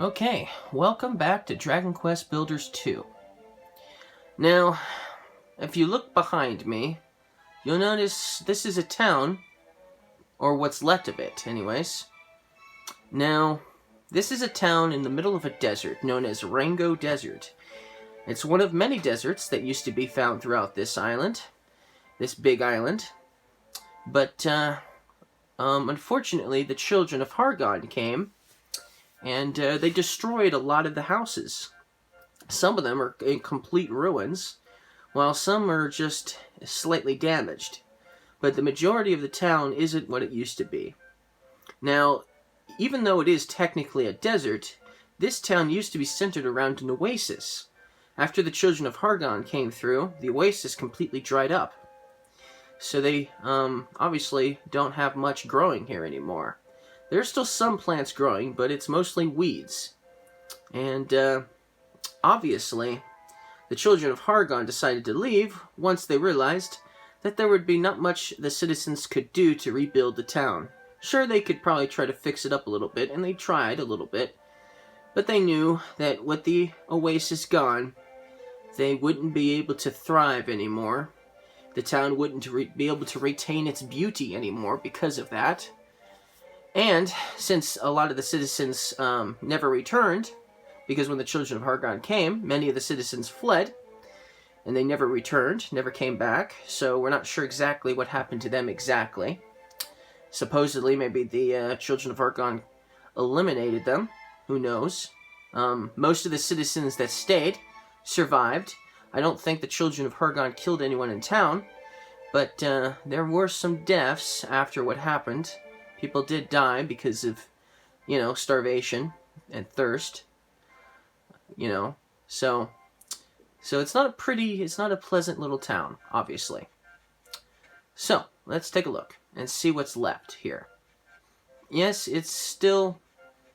Okay, welcome back to Dragon Quest Builders 2. Now, if you look behind me, you'll notice this is a town, or what's left of it, anyways. Now, this is a town in the middle of a desert known as Rango Desert. It's one of many deserts that used to be found throughout this island, this big island. But, unfortunately, the children of Hargon came, and they destroyed a lot of the houses. Some of them are in complete ruins, while some are just slightly damaged. But the majority of the town isn't what it used to be. Now, even though it is technically a desert, this town used to be centered around an oasis. After the children of Hargon came through, the oasis completely dried up. So they, obviously don't have much growing here anymore. There's still some plants growing, but it's mostly weeds. And, obviously, the children of Hargon decided to leave once they realized that there would be not much the citizens could do to rebuild the town. Sure, they could probably try to fix it up a little bit, and they tried a little bit, but they knew that with the oasis gone, they wouldn't be able to thrive anymore. The town wouldn't be able to retain its beauty anymore because of that. And since a lot of the citizens never returned, because when the children of Hargon came, many of the citizens fled, and they never returned, never came back, so we're not sure exactly what happened to them exactly. Supposedly, maybe the children of Hargon eliminated them. Who knows? Most of the citizens that stayed survived. I don't think the children of Hargon killed anyone in town, but there were some deaths after what happened. People did die because of, starvation and thirst. So it's not a pleasant little town, obviously. So, let's take a look and see what's left here. Yes, it's still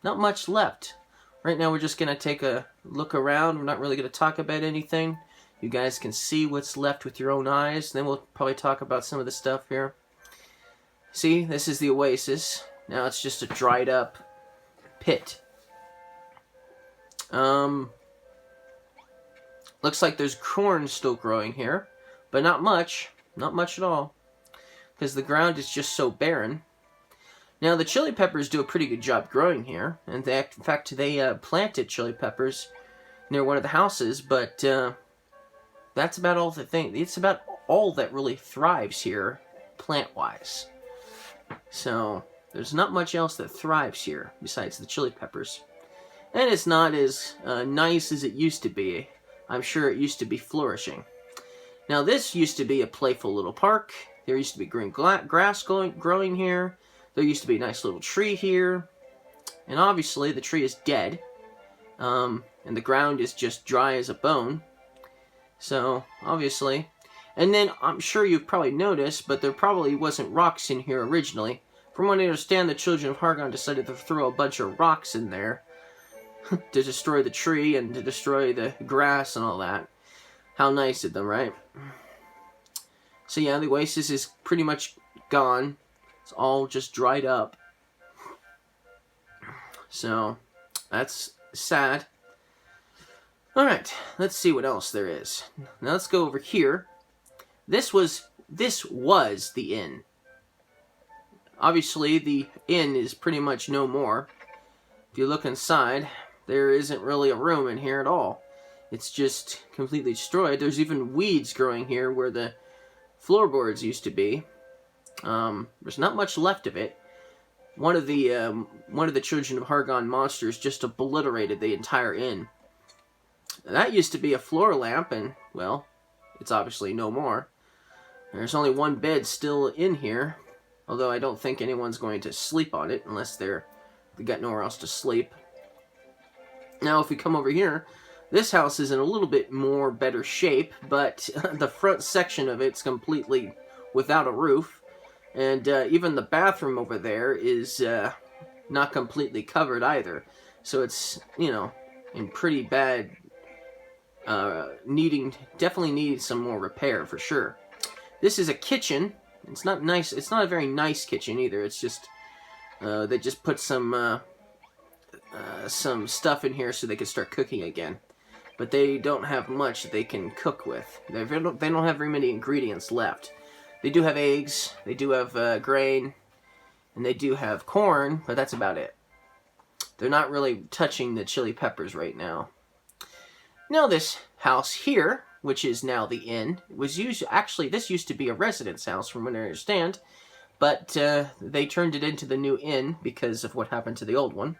not much left. Right now we're just going to take a look around. We're not really going to talk about anything. You guys can see what's left with your own eyes. Then we'll probably talk about some of the stuff here. See, this is the oasis. Now it's just a dried up pit. Looks like there's corn still growing here, but not much. Not much at all. Because the ground is just so barren. Now, the chili peppers do a pretty good job growing here. And in fact, they planted chili peppers near one of the houses, but that's about all the thing. It's about all that really thrives here, plant-wise. So, there's not much else that thrives here besides the chili peppers. And it's not as nice as it used to be. I'm sure it used to be flourishing. Now, this used to be a playful little park. There used to be green grass growing here. There used to be a nice little tree here. And obviously, the tree is dead. And the ground is just dry as a bone. So, obviously. And then, I'm sure you've probably noticed, but there probably wasn't rocks in here originally. From what I understand, the children of Hargon decided to throw a bunch of rocks in there to destroy the tree and to destroy the grass and all that. How nice of them, right? So yeah, the oasis is pretty much gone. It's all just dried up. So, that's sad. Alright, let's see what else there is. Now let's go over here. This was the inn. Obviously, the inn is pretty much no more. If you look inside, there isn't really a room in here at all. It's just completely destroyed. There's even weeds growing here where the floorboards used to be. There's not much left of it. One of the children of Hargon monsters just obliterated the entire inn. That used to be a floor lamp, and, well, it's obviously no more. There's only one bed still in here, although I don't think anyone's going to sleep on it unless they got nowhere else to sleep. Now, if we come over here, this house is in a little bit more better shape, but the front section of it's completely without a roof, and even the bathroom over there is not completely covered either. So it's, in pretty bad, definitely needs some more repair for sure. This is a kitchen. It's not nice. It's not a very nice kitchen either. It's just, they just put some some stuff in here so they can start cooking again. But they don't have much that they can cook with. They don't have very many ingredients left. They do have eggs, they do have grain, and they do have corn, but that's about it. They're not really touching the chili peppers right now. Now this house here, which is now the inn, was actually this used to be a residence house from what I understand, but they turned it into the new inn because of what happened to the old one.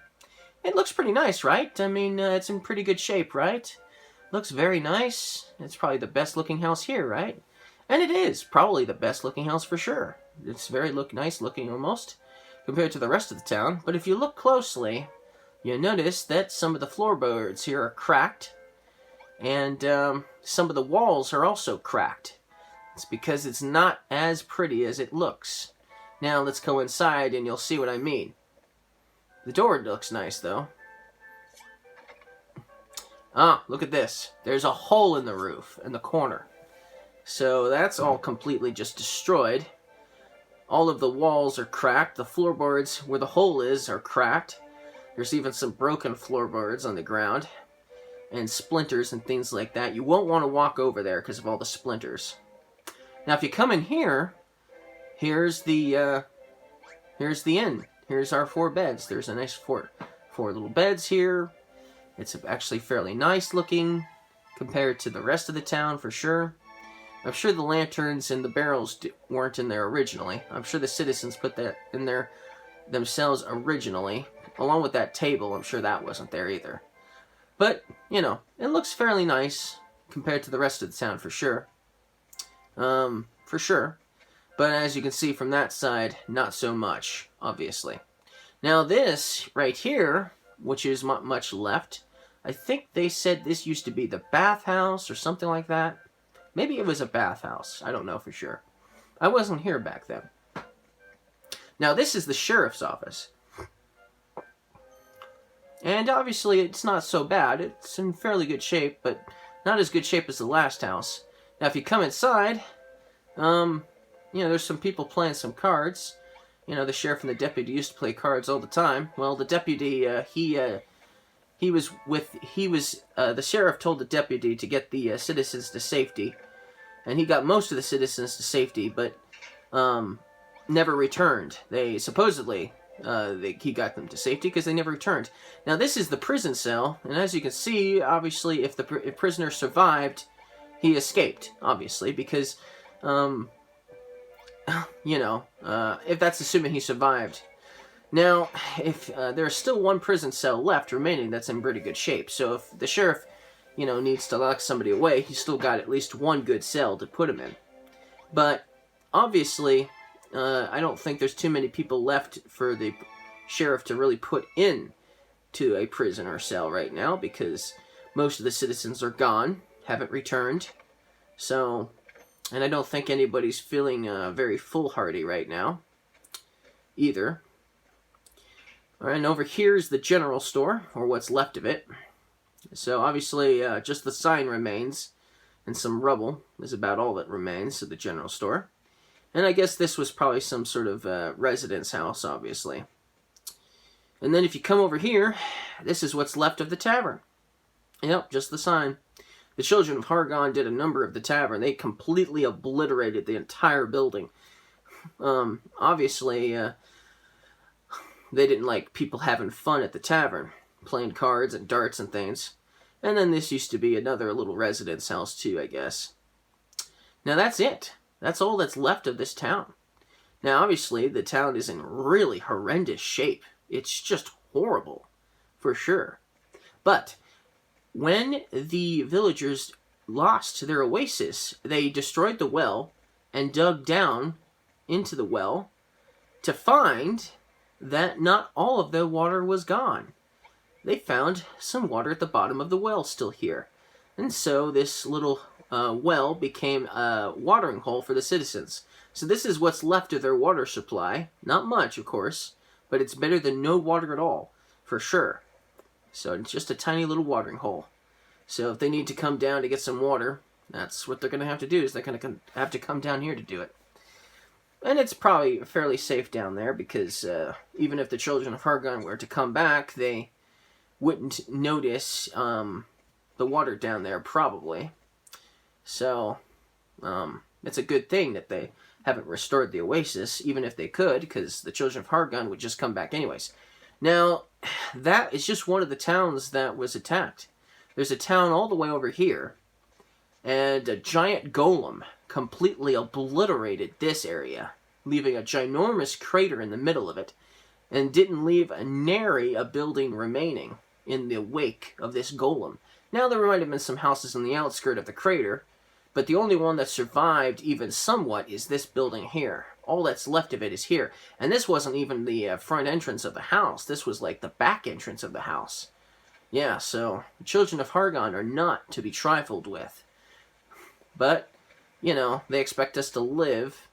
It looks pretty nice, right? I mean, it's in pretty good shape, right? Looks very nice. It's probably the best looking house here, right? And it is probably the best looking house for sure. It's very nice looking almost compared to the rest of the town. But if you look closely, you'll notice that some of the floorboards here are cracked. And some of the walls are also cracked. It's because it's not as pretty as it looks. Now let's go inside and you'll see what I mean. The door looks nice though. Ah, look at this. There's a hole in the roof in the corner. So that's all completely just destroyed. All of the walls are cracked. The floorboards where the hole is are cracked. There's even some broken floorboards on the ground. And splinters and things like that. You won't want to walk over there because of all the splinters. Now if you come in here, here's the inn. Here's our 4 beds. There's a nice four little beds here. It's actually fairly nice looking compared to the rest of the town for sure. I'm sure the lanterns and the barrels weren't in there originally. I'm sure the citizens put that in there themselves originally. Along with that table, I'm sure that wasn't there either. But, you know, it looks fairly nice compared to the rest of the town for sure. For sure. But as you can see from that side, not so much, obviously. Now this right here, which is much left, I think they said this used to be the bathhouse or something like that. Maybe it was a bathhouse. I don't know for sure. I wasn't here back then. Now this is the sheriff's office. And obviously it's not so bad. It's in fairly good shape, but not as good shape as the last house. Now if you come inside, you know, there's some people playing some cards. You know, the sheriff and the deputy used to play cards all the time. Well, the deputy, the sheriff told the deputy to get the citizens to safety. And he got most of the citizens to safety, but never returned. They supposedly, he got them to safety because they never returned. Now, this is the prison cell, and as you can see, obviously, if the prisoner survived, he escaped, obviously, because, you know, if that's assuming he survived. Now, if there's still one prison cell left remaining that's in pretty good shape, so if the sheriff, you know, needs to lock somebody away, he's still got at least one good cell to put him in. But, obviously, I don't think there's too many people left for the sheriff to really put in to a prison or cell right now, because most of the citizens are gone, haven't returned. So, and I don't think anybody's feeling very foolhardy right now, either. Alright, and over here is the general store, or what's left of it. So, obviously, just the sign remains, and some rubble is about all that remains of the general store. And I guess this was probably some sort of residence house, obviously. And then if you come over here, this is what's left of the tavern. Yep, just the sign. The children of Hargon did a number of the tavern. They completely obliterated the entire building. Obviously, they didn't like people having fun at the tavern, playing cards and darts and things. And then this used to be another little residence house too, I guess. Now that's it. That's all that's left of this town. Now, obviously, the town is in really horrendous shape. It's just horrible, for sure. But when the villagers lost their oasis, they destroyed the well and dug down into the well to find that not all of the water was gone. They found some water at the bottom of the well still here. And so this little well became a watering hole for the citizens. So this is what's left of their water supply. Not much, of course, but it's better than no water at all, for sure. So it's just a tiny little watering hole. So if they need to come down to get some water, that's what they're going to have to do, is they're going to have to come down here to do it. And it's probably fairly safe down there, because even if the children of Hargon were to come back, they wouldn't notice the water down there, probably. So, it's a good thing that they haven't restored the Oasis, even if they could, because the children of Hargon would just come back anyways. Now, that is just one of the towns that was attacked. There's a town all the way over here, and a giant golem completely obliterated this area, leaving a ginormous crater in the middle of it, and didn't leave a nary a building remaining in the wake of this golem. Now, there might have been some houses on the outskirt of the crater, but the only one that survived even somewhat is this building here. All that's left of it is here. And this wasn't even the front entrance of the house. This was like the back entrance of the house. Yeah, so the children of Hargon are not to be trifled with. But, you know, they expect us to live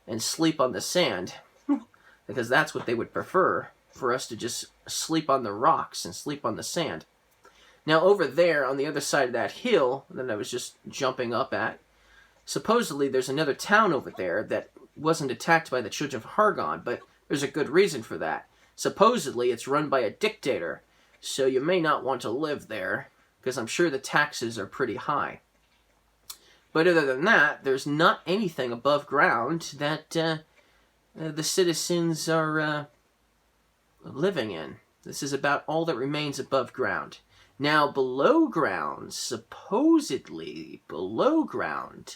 and sleep on the sand. Because that's what they would prefer, for us to just sleep on the rocks and sleep on the sand. Now, over there, on the other side of that hill that I was just jumping up at, supposedly there's another town over there that wasn't attacked by the children of Hargon, but there's a good reason for that. Supposedly, it's run by a dictator, so you may not want to live there, because I'm sure the taxes are pretty high. But other than that, there's not anything above ground that the citizens are living in. This is about all that remains above ground. Now, below ground, supposedly below ground,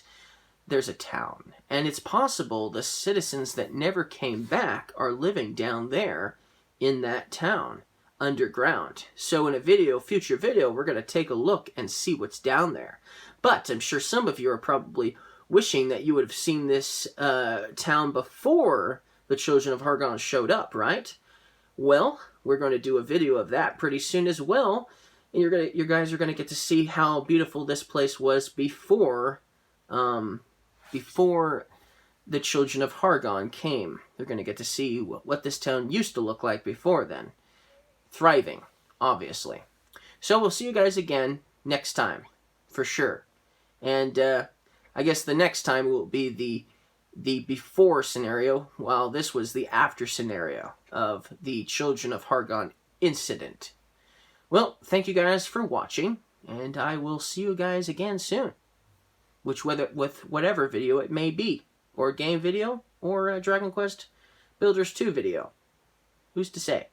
there's a town. And it's possible the citizens that never came back are living down there in that town, underground. So in a future video, we're going to take a look and see what's down there. But I'm sure some of you are probably wishing that you would have seen this town before the children of Hargon showed up, right? Well, we're going to do a video of that pretty soon as well. And you guys are gonna get to see how beautiful this place was before the children of Hargon came. They're gonna get to see what this town used to look like before then. Thriving, obviously. So we'll see you guys again next time, for sure. And I guess the next time will be the before scenario, while this was the after scenario of the children of Hargon incident. Well, thank you guys for watching, and I will see you guys again soon. With whatever video it may be, or a game video, or a Dragon Quest Builders 2 video. Who's to say?